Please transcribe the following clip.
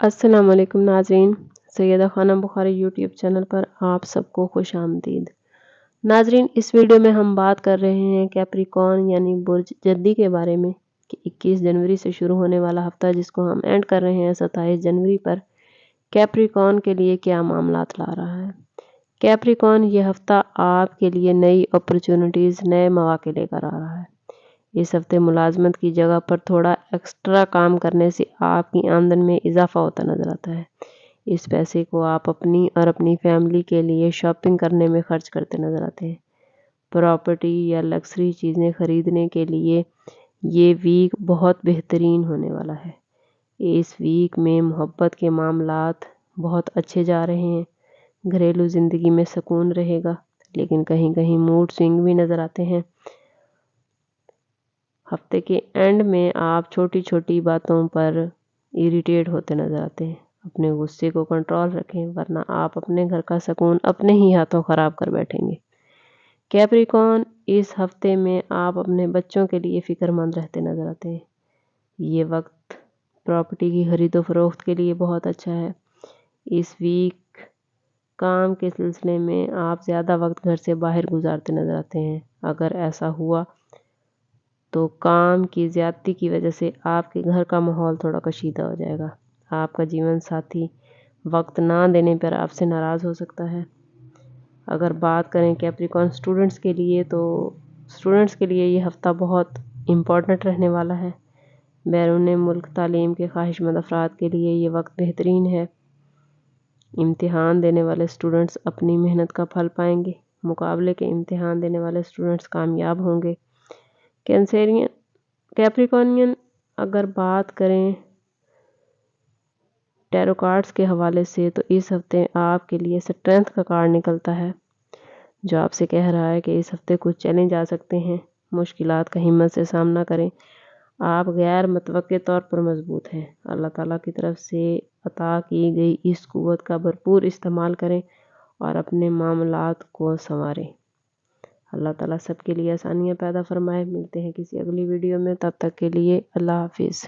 السلام علیکم ناظرین، سیدہ خانم بخاری یوٹیوب چینل پر آپ سب کو خوش آمدید۔ ناظرین، اس ویڈیو میں ہم بات کر رہے ہیں کیپریکارن یعنی برج جدی کے بارے میں کہ 21 جنوری سے شروع ہونے والا ہفتہ جس کو ہم اینڈ کر رہے ہیں 27 جنوری پر کیپریکارن کے لیے کیا معاملات لا رہا ہے۔ کیپریکارن یہ ہفتہ آپ کے لیے نئی اپرچونٹیز، نئے مواقع لے کر آ رہا ہے۔ اس ہفتے ملازمت کی جگہ پر تھوڑا ایکسٹرا کام کرنے سے آپ کی آمدن میں اضافہ ہوتا نظر آتا ہے۔ اس پیسے کو آپ اپنی اور اپنی فیملی کے لیے شاپنگ کرنے میں خرچ کرتے نظر آتے ہیں۔ پراپرٹی یا لگژری چیزیں خریدنے کے لیے یہ ویک بہت بہترین ہونے والا ہے۔ اس ویک میں محبت کے معاملات بہت اچھے جا رہے ہیں۔ گھریلو زندگی میں سکون رہے گا، لیکن کہیں کہیں موڈ سوئنگ بھی نظر آتے ہیں۔ ہفتے کے اینڈ میں آپ چھوٹی چھوٹی باتوں پر اریٹیٹ ہوتے نظر آتے ہیں۔ اپنے غصے کو کنٹرول رکھیں، ورنہ آپ اپنے گھر کا سکون اپنے ہی ہاتھوں خراب کر بیٹھیں گے۔ کیپریکارن، اس ہفتے میں آپ اپنے بچوں کے لیے فکر مند رہتے نظر آتے ہیں۔ یہ وقت پراپرٹی کی خرید و فروخت کے لیے بہت اچھا ہے۔ اس ویک کام کے سلسلے میں آپ زیادہ وقت گھر سے باہر گزارتے نظر آتے ہیں۔ اگر ایسا ہوا تو کام کی زیادتی کی وجہ سے آپ کے گھر کا ماحول تھوڑا کشیدہ ہو جائے گا۔ آپ کا جیون ساتھی وقت نہ دینے پر آپ سے ناراض ہو سکتا ہے۔ اگر بات کریں کیپریکارن اسٹوڈنٹس کے لیے تو اسٹوڈنٹس کے لیے یہ ہفتہ بہت امپورٹنٹ رہنے والا ہے۔ بیرون ملک تعلیم کے خواہش مند افراد کے لیے یہ وقت بہترین ہے۔ امتحان دینے والے اسٹوڈنٹس اپنی محنت کا پھل پائیں گے۔ مقابلے کے امتحان دینے والے اسٹوڈنٹس کامیاب ہوں گے۔ کیپریکارنین، اگر بات کریں ٹیرو کارڈز کے حوالے سے تو اس ہفتے آپ کے لیے اسٹرینتھ کا کارڈ نکلتا ہے، جو آپ سے کہہ رہا ہے کہ اس ہفتے کچھ چیلنج آ سکتے ہیں۔ مشکلات کا ہمت سے سامنا کریں۔ آپ غیر متوقع طور پر مضبوط ہیں۔ اللہ تعالیٰ کی طرف سے عطا کی گئی اس قوت کا بھرپور استعمال کریں اور اپنے معاملات کو سنواریں۔ اللہ تعالیٰ سب کے لیے آسانیاں پیدا فرمائے۔ ملتے ہیں کسی اگلی ویڈیو میں، تب تک کے لیے اللہ حافظ۔